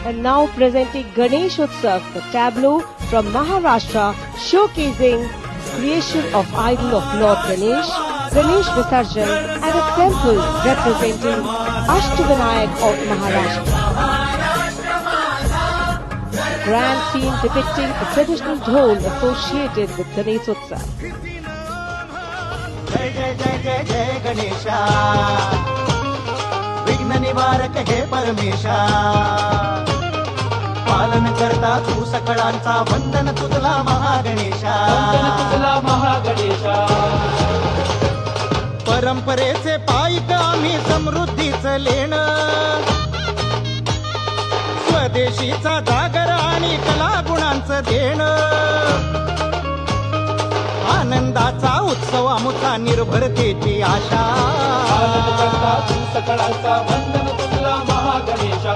And now presenting Ganesh Utsav, the tableau from Maharashtra showcasing creation of idol of Lord Ganesh, Ganesh Visarjan at a temple representing Ashtavinayak of Maharashtra. Grand scene depicting a traditional dhol associated with Ganesh Utsav. जय जय जय जय जय गणेशा विघ्न निवारक हे परमेशा पालन करता तू सकळांचा वंदन तुझला महागणेशा परंपरेचे पायिक आम्ही समृद्धीचं लेणं स्वदेशीचा जागर आणि कला गुणांचं देणं आनंदाचा उत्सव आमचा निर्भरतेची आशा सकळांचा वंदन तुझला महागणेशा